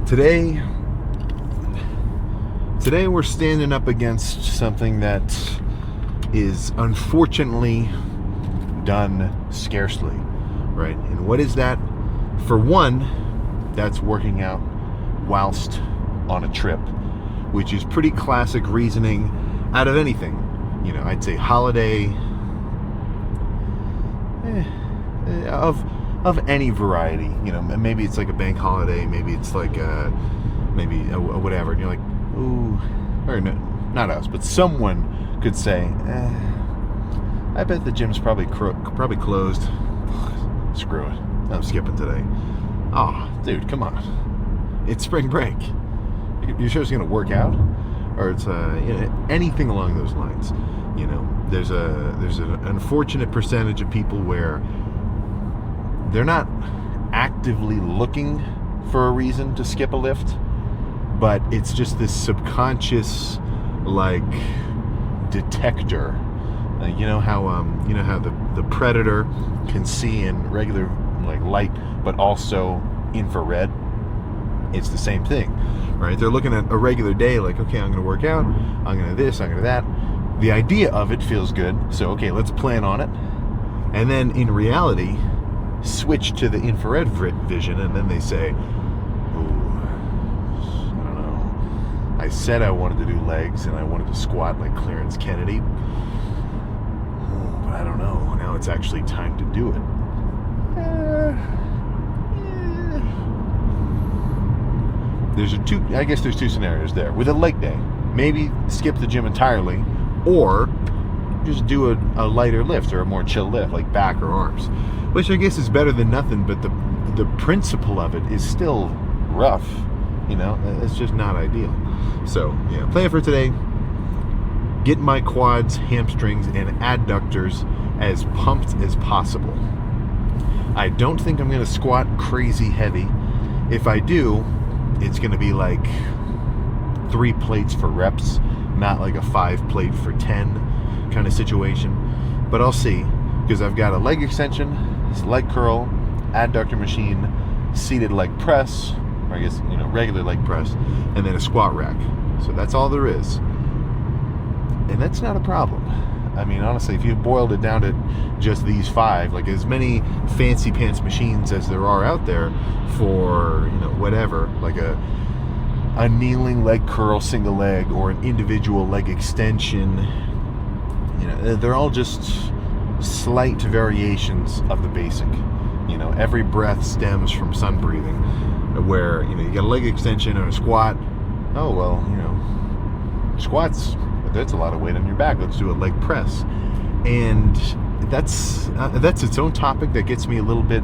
Today we're standing up against something that is unfortunately done scarcely, right? And what is that? For one, that's working out whilst on a trip, which is pretty classic reasoning out of anything. You know, I'd say holiday, of any variety. You know, maybe it's like a bank holiday, maybe it's like maybe a whatever, and you're like, ooh, or no, not us, but someone could say, I bet the gym's probably closed. Screw it, I'm skipping today. Oh, dude, come on, it's spring break. You're sure it's gonna work out, or it's anything along those lines. You know, there's an unfortunate percentage of people where they're not actively looking for a reason to skip a lift, but it's just this subconscious like detector. You know how the predator can see in regular like light, but also infrared. It's the same thing, right? They're looking at a regular day like, okay, I'm going to work out, I'm going to this, I'm going to that. The idea of it feels good, so okay, let's plan on it. And then in reality, switch to the infrared vision, and then they say, ooh, I don't know, I said I wanted to do legs and I wanted to squat like Clarence Kennedy, but I don't know, now it's actually time to do it. There's two scenarios there. With a leg day, maybe skip the gym entirely, or just do a lighter lift or a more chill lift, like back or arms, which I guess is better than nothing, but the principle of it is still rough. You know, it's just not ideal. So, yeah, plan for today. Get my quads, hamstrings, and adductors as pumped as possible. I don't think I'm going to squat crazy heavy. If I do, it's going to be like 3 plates for reps, not like a 5 plate for 10 kind of situation. But I'll see, because I've got a leg extension, leg curl, adductor machine, seated leg press, or I guess, you know, regular leg press, and then a squat rack. So that's all there is. And that's not a problem. I mean, honestly, if you boiled it down to just these 5, like as many fancy pants machines as there are out there for, you know, whatever, like a kneeling leg curl single leg or an individual leg extension, you know, they're all just slight variations of the basic. You know, every breath stems from sun breathing, where, you know, you got a leg extension or a squat. Oh, well, you know, squats, that's a lot of weight on your back. Let's do a leg press. And that's its own topic that gets me a little bit,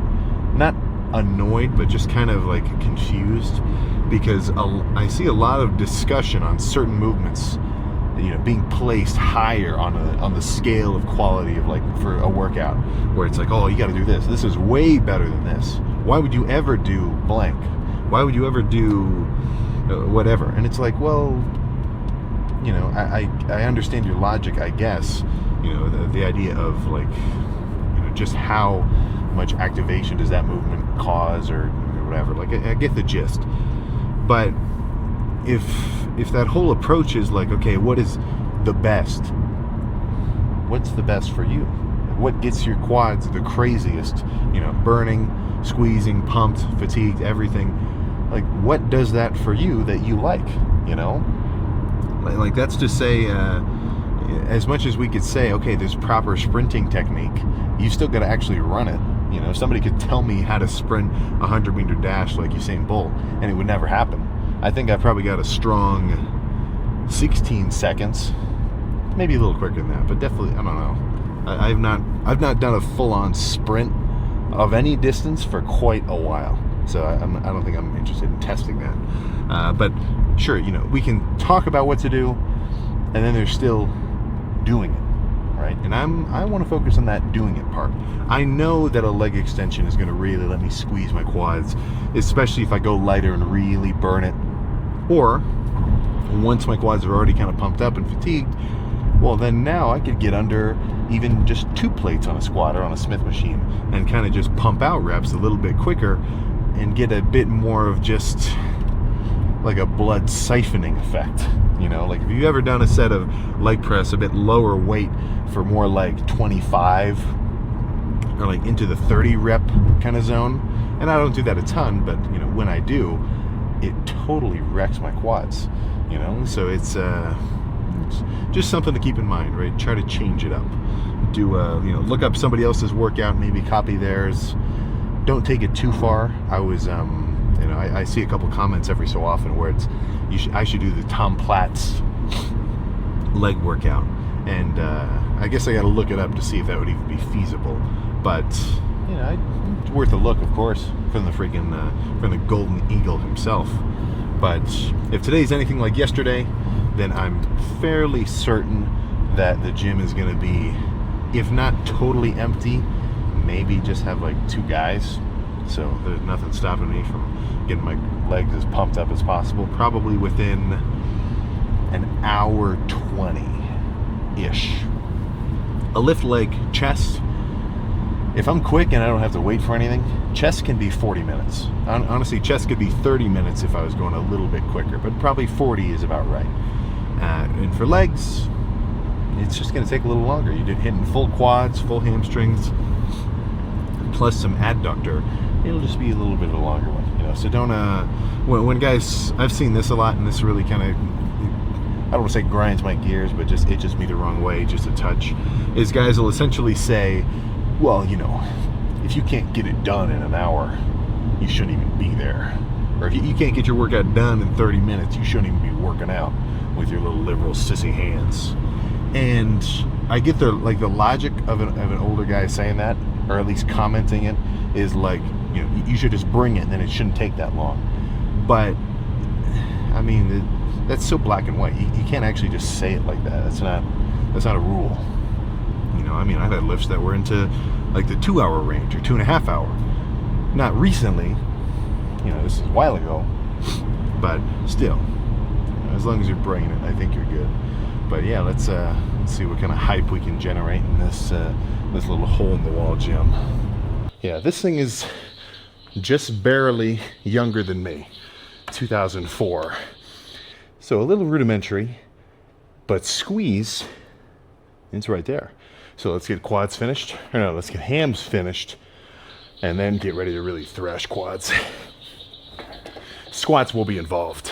not annoyed, but just kind of like confused, because I see a lot of discussion on certain movements, you know, being placed higher on the scale of quality of, like, for a workout, where it's like, oh, you got to do this. This is way better than this. Why would you ever do blank? Why would you ever do whatever? And it's like, well, you know, I understand your logic, I guess. You know, the idea of, like, you know, just how much activation does that movement cause, or whatever. Like, I get the gist. But if that whole approach is like, okay, what is the best? What's the best for you? What gets your quads the craziest? You know, burning, squeezing, pumped, fatigued, everything. Like, what does that for you that you like? You know, like that's to say, as much as we could say, okay, there's proper sprinting technique, you still got to actually run it. You know, somebody could tell me how to sprint a 100-meter dash like Usain Bolt, and it would never happen. I think I probably got a strong 16 seconds, maybe a little quicker than that, but definitely, I don't know. I've not done a full-on sprint of any distance for quite a while, so I don't think I'm interested in testing that. But sure, you know, we can talk about what to do, and then there's still doing it. Right? And I want to focus on that doing it part. I know that a leg extension is going to really let me squeeze my quads, especially if I go lighter and really burn it. Or once my quads are already kind of pumped up and fatigued, well, then now I could get under even just 2 plates on a squat or on a Smith machine and kind of just pump out reps a little bit quicker and get a bit more of just like a blood siphoning effect. You know, like if you've ever done a set of leg press a bit lower weight for more like 25 or like into the 30 rep kind of zone, and I don't do that a ton, but you know, when I do, it totally wrecks my quads, you know. So it's just something to keep in mind, right? Try to change it up. Do you know, look up somebody else's workout, maybe copy theirs. Don't take it too far. I was you know, I see a couple comments every so often where it's I should do the Tom Platz leg workout, and I guess I got to look it up to see if that would even be feasible. But you know, it's worth a look, of course, from the freaking from the Golden Eagle himself. But if today's anything like yesterday, then I'm fairly certain that the gym is going to be, if not totally empty, maybe just have like 2 guys. So there's nothing stopping me from getting my legs as pumped up as possible. Probably within an hour 20-ish. A lift leg chest, if I'm quick and I don't have to wait for anything, chest can be 40 minutes. Honestly, chest could be 30 minutes if I was going a little bit quicker, but probably 40 is about right. And for legs, it's just going to take a little longer. You're hitting full quads, full hamstrings, plus some adductor. It'll just be a little bit of a longer one, you know. So don't when guys, I've seen this a lot, and this really kind of, I don't want to say grinds my gears, but just itches me the wrong way just a touch, is guys will essentially say, well, you know, if you can't get it done in an hour, you shouldn't even be there. Or if you can't get your workout done in 30 minutes, you shouldn't even be working out with your little liberal sissy hands. And I get the logic of an older guy saying that, or at least commenting it, is like, you know, you should just bring it, then it shouldn't take that long. But I mean, that's so black and white. You can't actually just say it like that. That's not a rule. You know, I mean, I've had lifts that were into like the 2-hour range or 2.5 hour. Not recently, you know, this is a while ago, but still, you know, as long as you're bringing it, I think you're good. But yeah, let's see what kind of hype we can generate in this little hole in the wall gym. Yeah, this thing is just barely younger than me, 2004. So a little rudimentary, but squeeze, it's right there. So let's get quads finished, or no, let's get hams finished, and then get ready to really thrash quads. Squats will be involved.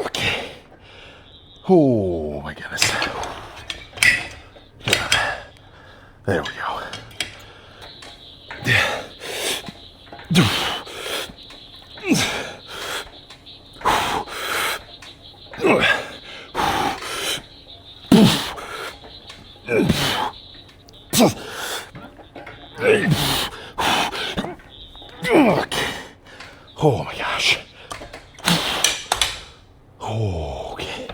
Okay. Oh my goodness. There we go. Oh my gosh. Okay.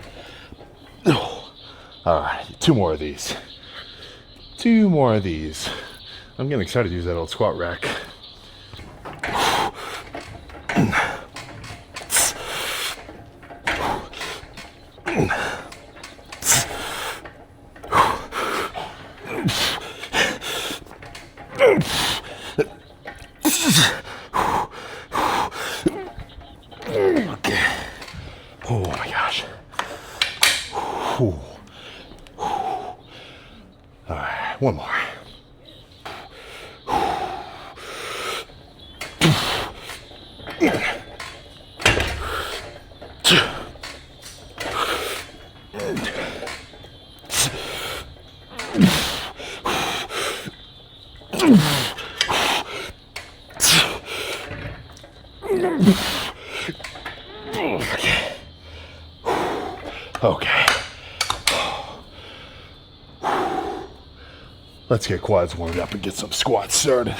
All right, 2 more of these. 2 more of these. I'm getting excited to use that old squat rack. Okay. Oh my gosh. All right, 1 more. Let's get quads warmed up and get some squats started.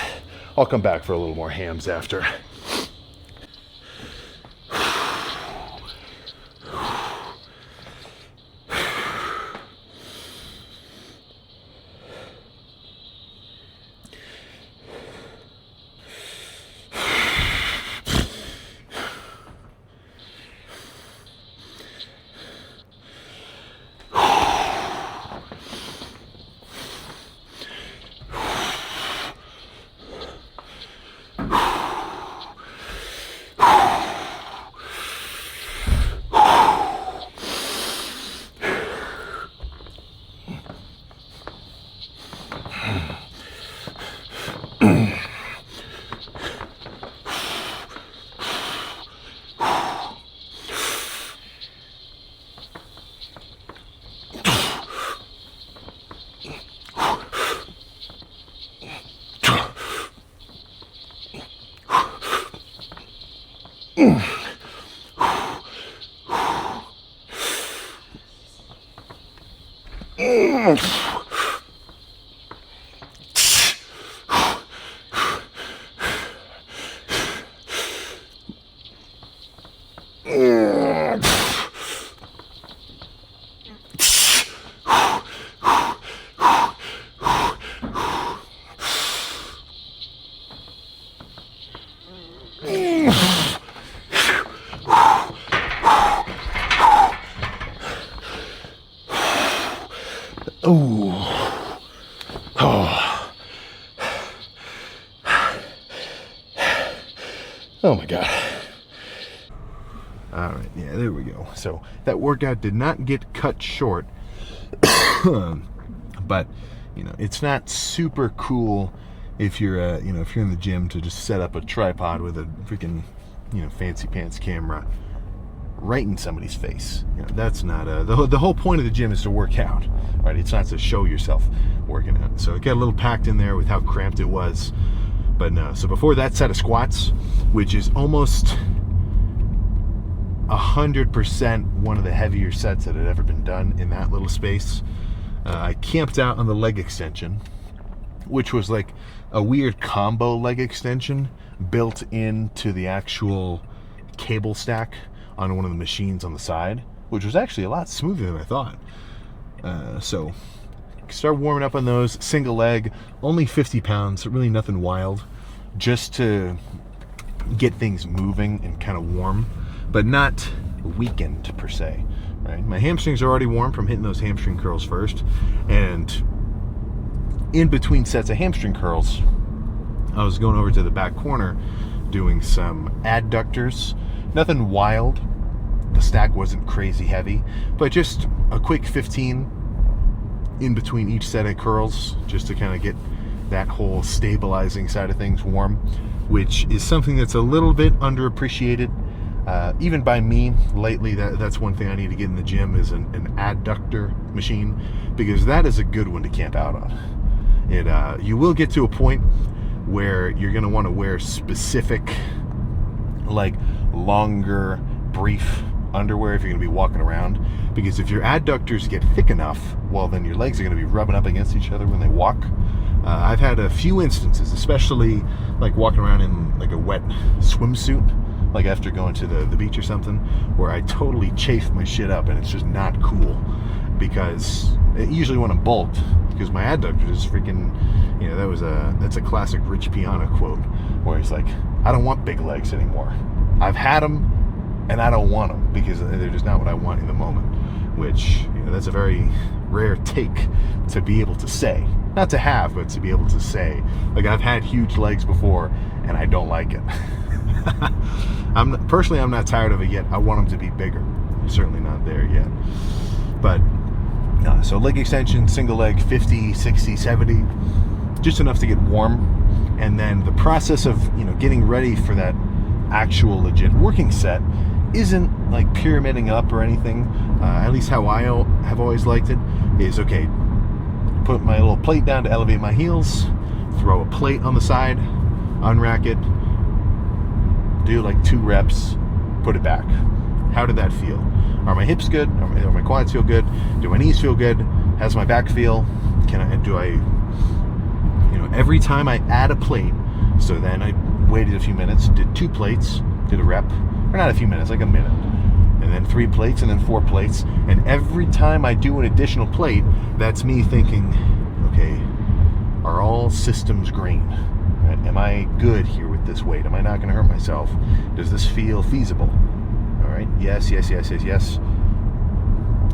I'll come back for a little more hams after. Ooh. Oh. Oh my God. All right, yeah, there we go. So that workout did not get cut short, but you know, it's not super cool if you're, you know, if you're in the gym to just set up a tripod with a freaking, you know, fancy pants camera right in somebody's face. You know, that's not the whole point of the gym is to work out, right? It's not to show yourself working out. So it got a little packed in there with how cramped it was. But no, so before that set of squats, which is almost 100% one of the heavier sets that had ever been done in that little space, I camped out on the leg extension, which was like a weird combo leg extension built into the actual cable stack on one of the machines on the side, which was actually a lot smoother than I thought. So start warming up on those. Single leg, only 50 pounds, really nothing wild, just to get things moving and kind of warm, but not weakened per se, right? My hamstrings are already warm from hitting those hamstring curls first, and in between sets of hamstring curls, I was going over to the back corner doing some adductors. Nothing wild. The stack wasn't crazy heavy, but just a quick 15 in between each set of curls, just to kind of get that whole stabilizing side of things warm, which is something that's a little bit underappreciated, even by me lately. That's one thing I need to get in the gym, is an adductor machine, because that is a good one to camp out on. You will get to a point where you're going to want to wear specific, like longer, brief underwear if you're going to be walking around, because if your adductors get thick enough, well, then your legs are going to be rubbing up against each other when they walk. I've had a few instances, especially like walking around in like a wet swimsuit, like after going to the beach or something, where I totally chafe my shit up, and it's just not cool, because usually when I'm bulked, because my adductors is freaking, you know, that's a classic Rich Piana quote, where he's like, I don't want big legs anymore. I've had them, and I don't want them, because they're just not what I want in the moment. Which, you know, that's a very rare take to be able to say. Not to have, but to be able to say. Like, I've had huge legs before, and I don't like it. Personally, I'm not tired of it yet. I want them to be bigger. I'm certainly not there yet. But, so leg extension, single leg, 50, 60, 70, just enough to get warm. And then the process of, you know, getting ready for that actual legit working set isn't like pyramiding up or anything. At least how I have always liked it is, okay, put my little plate down to elevate my heels, throw a plate on the side, unrack it, do like 2 reps, put it back. How did that feel? Are my hips good? Are my quads feel good? Do my knees feel good? How's my back feel? Do I every time I add a plate, so then I waited a few minutes, did 2 plates, did a rep, or not a few minutes, like a minute, and then 3 plates, and then 4 plates, and every time I do an additional plate, that's me thinking, okay, are all systems green? Right? Am I good here with this weight? Am I not going to hurt myself? Does this feel feasible? All right, yes.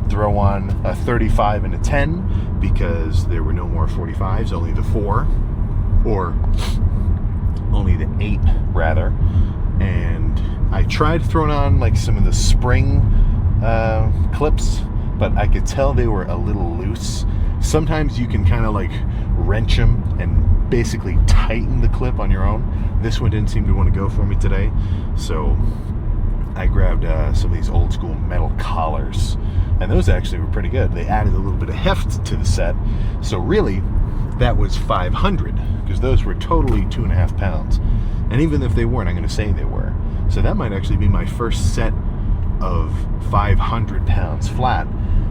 Throw on a 35 and a 10 because there were no more 45s, only the 4, or only the 8 rather. And I tried throwing on like some of the spring clips, but I could tell they were a little loose. Sometimes you can kind of like wrench them and basically tighten the clip on your own. This one didn't seem to want to go for me today, so I grabbed some of these old school metal collars, and those actually were pretty good. They added a little bit of heft to the set, so really that was 500, because those were totally 2.5 pounds. And even if they weren't, I'm going to say they were. So that might actually be my first set of 500 pounds flat,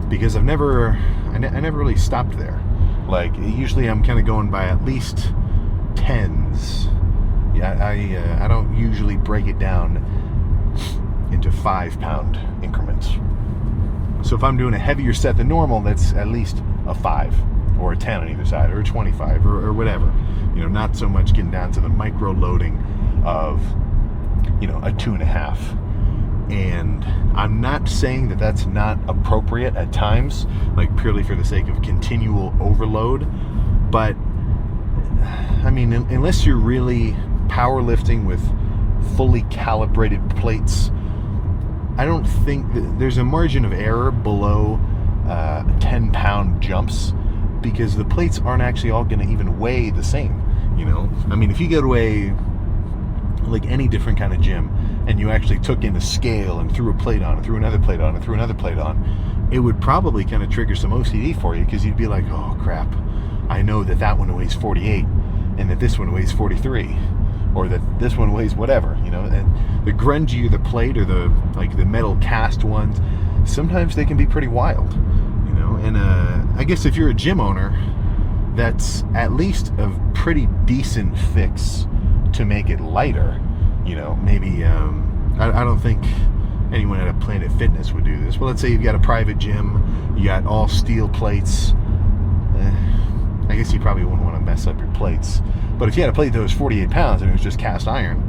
because I never really stopped there. Like, usually I'm kind of going by at least 10s. Yeah, I don't usually break it down into 5-pound increments. So if I'm doing a heavier set than normal, that's at least a 5 or a 10 on either side, or a 25 or whatever. You know, not so much getting down to the micro loading of, you know, a 2.5. And I'm not saying that that's not appropriate at times, like purely for the sake of continual overload. But I mean, unless you're really powerlifting with fully calibrated plates, I don't think that there's a margin of error below 10-pound jumps, because the plates aren't actually all going to even weigh the same. You know, I mean, if you go to a like any different kind of gym and you actually took in a scale and threw a plate on and threw another plate on and threw another plate on, it would probably kind of trigger some OCD for you, because you'd be like, oh crap, I know that that one weighs 48 and that this one weighs 43, or that this one weighs whatever, you know. And the grungier the plate, or the metal cast ones, sometimes they can be pretty wild, you know. And I guess if you're a gym owner, that's at least a pretty decent fix to make it lighter. You know, maybe I don't think anyone at a Planet Fitness would do this, but let's say you've got a private gym, you got all steel plates. I guess you probably wouldn't want to mess up your plates. But if you had a plate that was 48 pounds and it was just cast iron,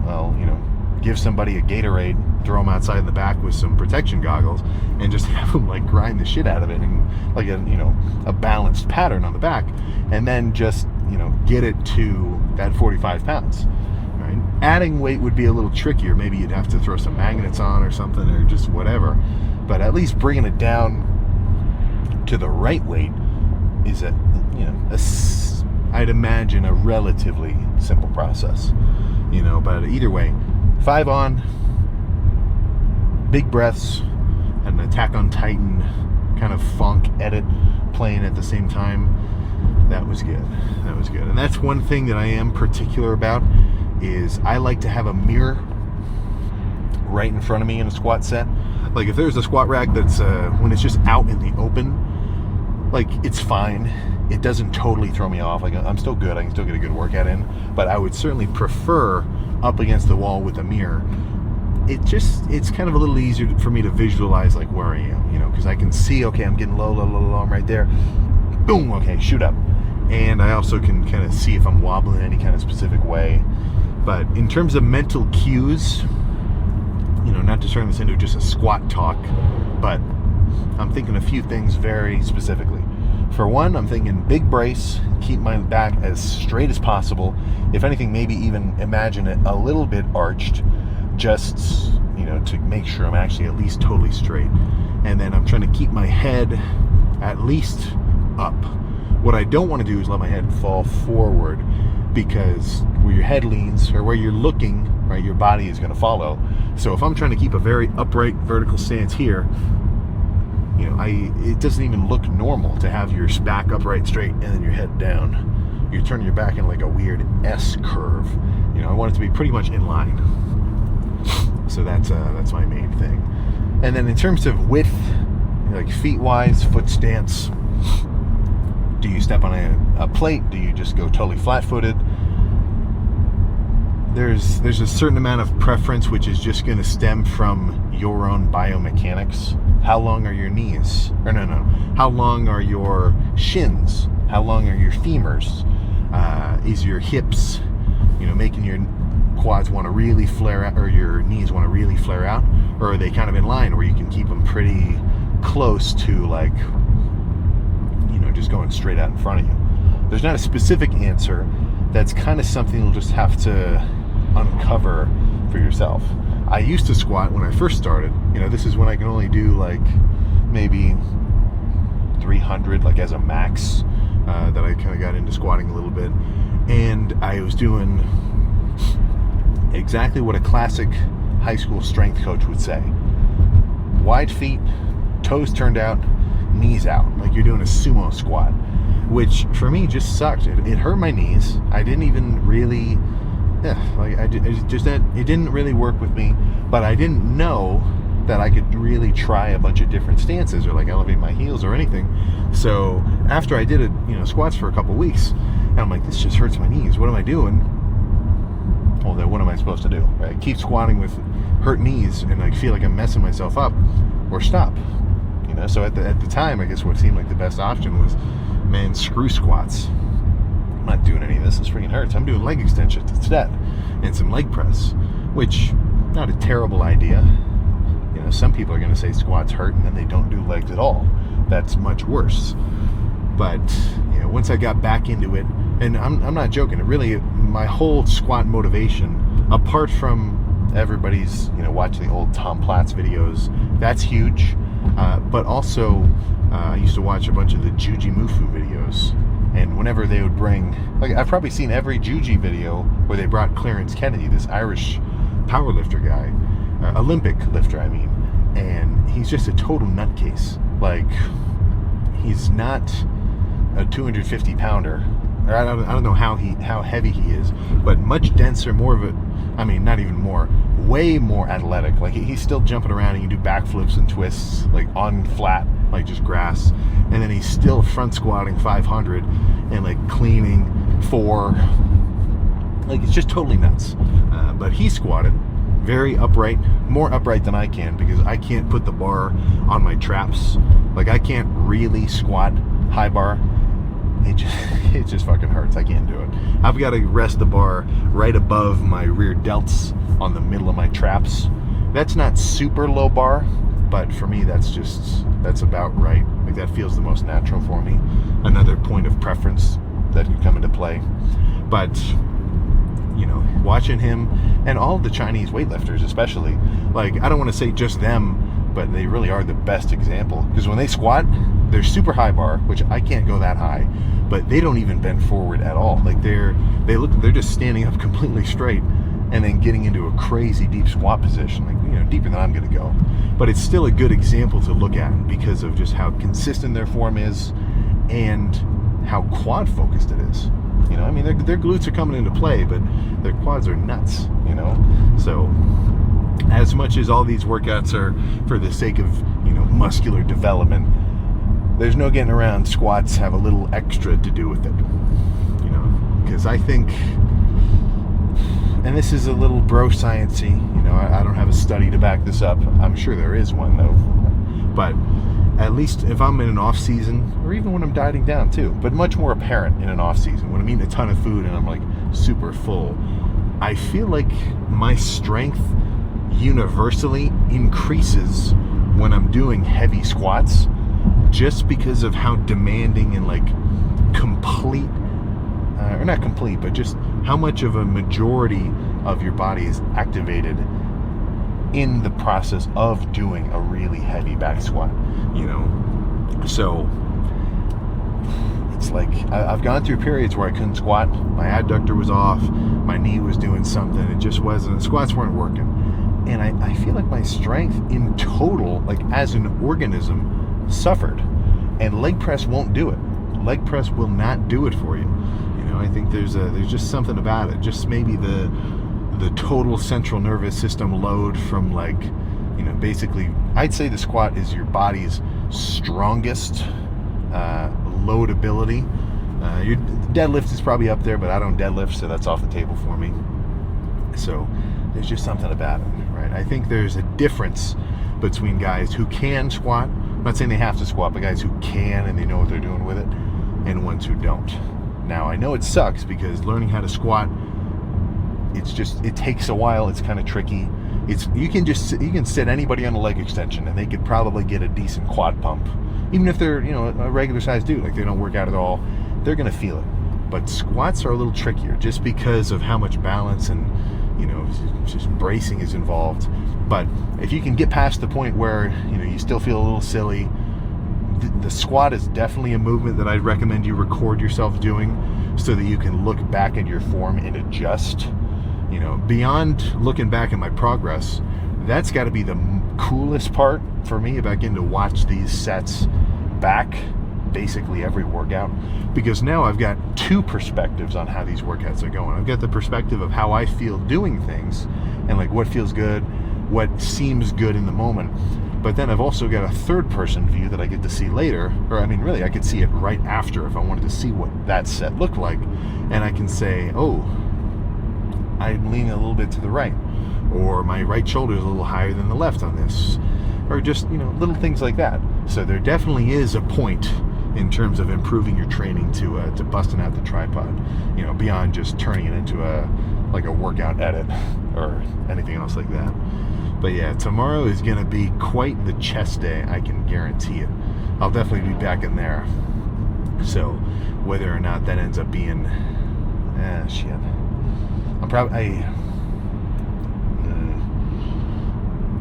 well, you know, give somebody a Gatorade, throw them outside in the back with some protection goggles, and just have them like grind the shit out of it, and like a balanced pattern on the back, and then just, you know, get it to that 45 pounds. Right? Adding weight would be a little trickier. Maybe you'd have to throw some magnets on or something, or just whatever. But at least bringing it down to the right weight is I'd imagine a relatively simple process, you know. But either way, 5 on, big breaths, and an Attack on Titan kind of funk edit playing at the same time. That was good. And that's one thing that I am particular about, is I like to have a mirror right in front of me in a squat set. Like if there's a squat rack that's when it's just out in the open, like it's fine. It doesn't totally throw me off. Like I'm still good. I can still get a good workout in. But I would certainly prefer up against the wall with a mirror. It's kind of a little easier for me to visualize like where I am, you know, because I can see, okay, I'm getting low, I'm right there. Boom, okay, shoot up. And I also can kind of see if I'm wobbling any kind of specific way. But in terms of mental cues, you know, not to turn this into just a squat talk, but I'm thinking a few things very specifically. For one, I'm thinking big brace, keep my back as straight as possible. If anything, maybe even imagine it a little bit arched, just, you know, to make sure I'm actually at least totally straight. And then I'm trying to keep my head at least up. What I don't want to do is let my head fall forward, because where your head leans, or where you're looking, right, your body is going to follow. So if I'm trying to keep a very upright vertical stance here, you know, it doesn't even look normal to have your back upright straight and then your head down. You're turning your back in like a weird S curve. You know, I want it to be pretty much in line. So that's my main thing. And then in terms of width, like feet wise, foot stance, do you step on a plate? Do you just go totally flat-footed? There's a certain amount of preference which is just going to stem from your own biomechanics. How long are your knees? Or no. How long are your shins? How long are your femurs? Is your hips, making your quads want to really flare out, or your knees want to really flare out? Or are they kind of in line where you can keep them pretty close to just going straight out in front of you? There's not a specific answer. That's kind of something you'll just have to uncover for yourself. I used to squat when I first started. This is when I can only do maybe 300 as a max, that I kind of got into squatting a little bit, and I was doing exactly what a classic high school strength coach would say: wide feet, toes turned out, knees out, like you're doing a sumo squat, which for me just sucked. It hurt my knees. I didn't even really it didn't really work with me, but I didn't know that I could really try a bunch of different stances or elevate my heels or anything. So after I did it, squats for a couple weeks, and I'm like, this just hurts my knees. What am I doing? Well, then what am I supposed to do? Right? Keep squatting with hurt knees and feel like I'm messing myself up, or stop. So at the time, I guess what seemed like the best option was, man, screw squats. I'm not doing any of this. This freaking hurts. I'm doing leg extensions instead and some leg press, which not a terrible idea. Some people are going to say squats hurt and then they don't do legs at all. That's much worse. But once I got back into it, and I'm not joking, it really, my whole squat motivation, apart from everybody's watching the old Tom Platz videos, that's huge. But also, I used to watch a bunch of the Juji Mufu videos, and whenever they would bring, I've probably seen every Juji video where they brought Clarence Kennedy, this Irish powerlifter guy, Olympic lifter, I mean, and he's just a total nutcase. He's not a 250 pounder, or I don't know how heavy he is, but much denser, not even more, way more athletic. He's still jumping around and you do backflips and twists on flat, just grass, and then he's still front squatting 500 and cleaning 4. It's just totally nuts. But he squatted very upright, more upright than I can, because I can't put the bar on my traps. I can't really squat high bar. It just fucking hurts. I can't do it. I've got to rest the bar right above my rear delts on the middle of my traps. That's not super low bar, but for me that's about right. That feels the most natural for me. Another point of preference that could come into play. But watching him and all the Chinese weightlifters especially, I don't want to say just them, but they really are the best example, because when they squat, they're super high bar, which I can't go that high, but they don't even bend forward at all. They're just standing up completely straight and then getting into a crazy deep squat position, deeper than I'm going to go. But it's still a good example to look at because of just how consistent their form is and how quad focused it is. Their glutes are coming into play, but their quads are nuts, So as much as all these workouts are for the sake of, muscular development, there's no getting around squats have a little extra to do with it. Because I think, and this is a little bro sciencey, I don't have a study to back this up. I'm sure there is one though. But at least if I'm in an off season, or even when I'm dieting down too, but much more apparent in an off season, when I'm eating a ton of food and I'm super full, I feel like my strength universally increases when I'm doing heavy squats, just because of how demanding and complete, or not complete, but just how much of a majority of your body is activated in the process of doing a really heavy back squat, So it's I've gone through periods where I couldn't squat. My adductor was off, my knee was doing something, it just wasn't, squats weren't working. And I feel like my strength in total, as an organism, suffered. And leg press won't do it. Leg press will not do it for you. I think there's just something about it. Just maybe the total central nervous system load from basically, I'd say the squat is your body's strongest load ability, Your deadlift is probably up there, but I don't deadlift, so that's off the table for me. So there's just something about it, right? I think there's a difference between guys who can squat. I'm not saying they have to squat, but guys who can and they know what they're doing with it, and ones who don't. Now, I know it sucks because learning how to squat, it takes a while. It's kind of tricky. You can set anybody on a leg extension and they could probably get a decent quad pump. Even if they're, a regular sized dude, like they don't work out at all, they're going to feel it. But squats are a little trickier just because of how much balance and, just bracing is involved. But if you can get past the point where, you still feel a little silly, the squat is definitely a movement that I'd recommend you record yourself doing so that you can look back at your form and adjust. Beyond looking back at my progress, that's got to be the coolest part for me about getting to watch these sets back basically every workout, because now I've got two perspectives on how these workouts are going. I've got the perspective of how I feel doing things and like what feels good, what seems good in the moment. But then I've also got a third person view that I get to see later, or I could see it right after if I wanted to see what that set looked like. And I can say, oh, I'm leaning a little bit to the right, or my right shoulder is a little higher than the left on this, or just, little things like that. So there definitely is a point in terms of improving your training to busting out the tripod, beyond just turning it into a workout edit or anything else like that. But yeah, tomorrow is going to be quite the chest day, I can guarantee it. I'll definitely be back in there. So whether or not that ends up being, shit.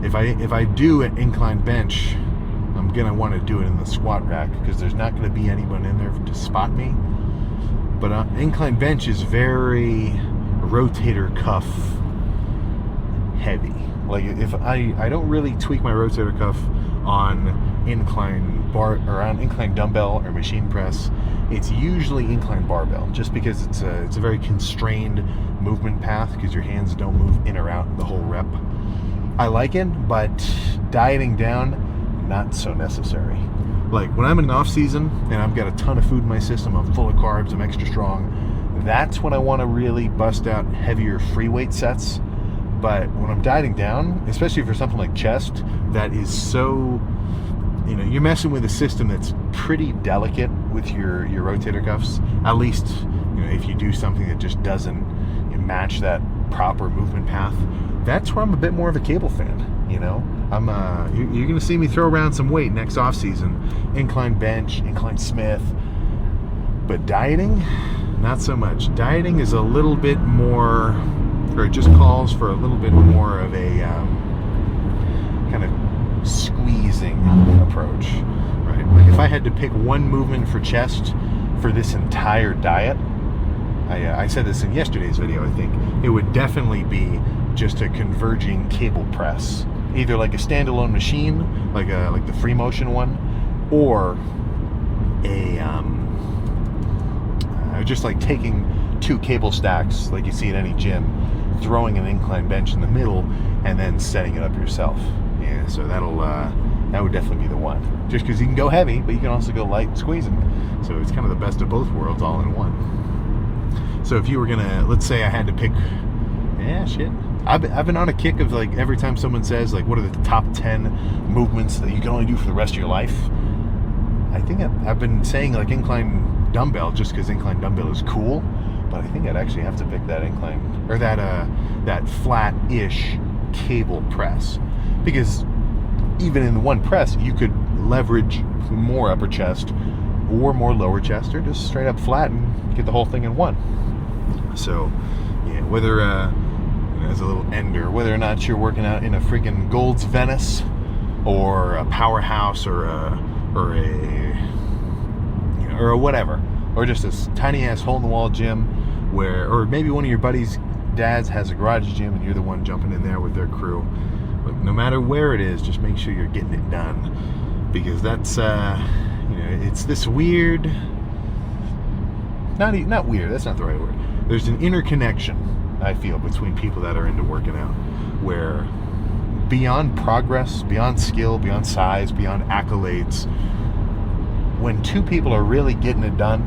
If I do an incline bench, I'm gonna want to do it in the squat rack because there's not going to be anyone in there to spot me. But incline bench is very rotator cuff heavy. Like if I don't really tweak my rotator cuff on incline bar or on incline dumbbell or machine press, it's usually incline barbell, just because it's a very constrained movement path because your hands don't move in or out the whole rep. I like it, but dieting down, not so necessary. Like when I'm in off season and I've got a ton of food in my system, I'm full of carbs, I'm extra strong, that's when I want to really bust out heavier free weight sets. But when I'm dieting down, especially for something like chest, that is so, you're messing with a system that's pretty delicate with your rotator cuffs. At least, if you do something that just doesn't match that proper movement path, that's where I'm a bit more of a cable fan. You're going to see me throw around some weight next off season, incline bench, incline Smith. But dieting, not so much. Dieting is a little bit more, or it just calls for a little bit more of a kind of squeezing approach, right? Like if I had to pick one movement for chest for this entire diet, I said this in yesterday's video, I think, it would definitely be just a converging cable press. Either like a standalone machine, like the free motion one, or just like taking two cable stacks like you see at any gym, throwing an incline bench in the middle, and then setting it up yourself. Yeah, so that would definitely be the one. Just because you can go heavy, but you can also go light squeezing. So it's kind of the best of both worlds all in one. So if you were gonna, let's say I had to pick, I've been on a kick of like every time someone says like what are the top 10 movements that you can only do for the rest of your life, I think I've been saying like incline dumbbell just because incline dumbbell is cool, but I think I'd actually have to pick that incline or that flat-ish cable press, because even in one press you could leverage more upper chest or more lower chest, or just straight up flat and get the whole thing in one. So yeah, whether as a little ender, whether or not you're working out in a freaking Gold's Venice or a Powerhouse or a whatever, or just a tiny ass hole in the wall gym or maybe one of your buddies' dads has a garage gym and you're the one jumping in there with their crew. But no matter where it is, just make sure you're getting it done, because that's it's this weird, not weird, that's not the right word. There's an interconnection, I feel, between people that are into working out, where beyond progress, beyond skill, beyond size, beyond accolades, when two people are really getting it done,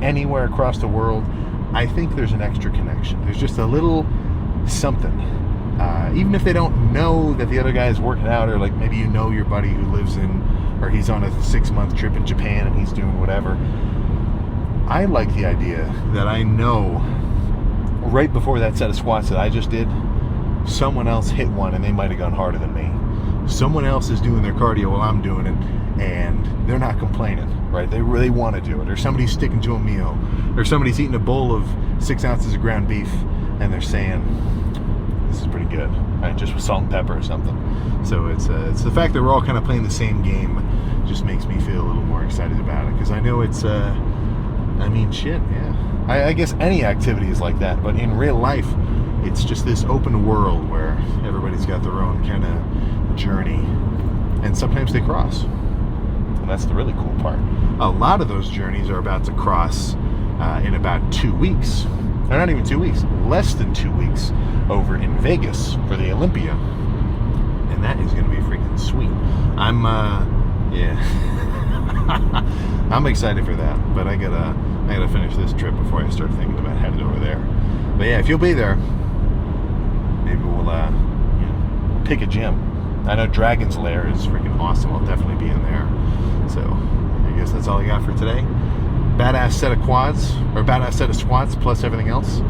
anywhere across the world, I think there's an extra connection. There's just a little something. Even if they don't know that the other guy is working out, or like maybe you know your buddy who lives in, or he's on a 6-month trip in Japan and he's doing whatever. I like the idea that I know right before that set of squats that I just did, someone else hit one and they might have gone harder than me. Someone else is doing their cardio while I'm doing it, and they're not complaining, right? They really want to do it. Or somebody's sticking to a meal, or somebody's eating a bowl of 6 ounces of ground beef and they're saying, this is pretty good, right? Just with salt and pepper or something. So it's the fact that we're all kind of playing the same game just makes me feel a little more excited about it, because I know it's I mean, shit, yeah. I guess any activity is like that, but in real life, it's just this open world where everybody's got their own kind of journey, and sometimes they cross. And that's the really cool part. A lot of those journeys are about to cross in about 2 weeks. Or not even 2 weeks, less than 2 weeks, over in Vegas for the Olympia. And that is going to be freaking sweet. Yeah. I'm excited for that, but I gotta finish this trip before I start thinking about heading over there. But yeah, if you'll be there, maybe we'll pick a gym. I know Dragon's Lair is freaking awesome. I'll definitely be in there. So I guess that's all I got for today. Badass set of quads, or badass set of squats plus everything else.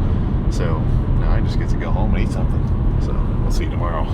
So now I just get to go home and eat something. So we'll see you tomorrow.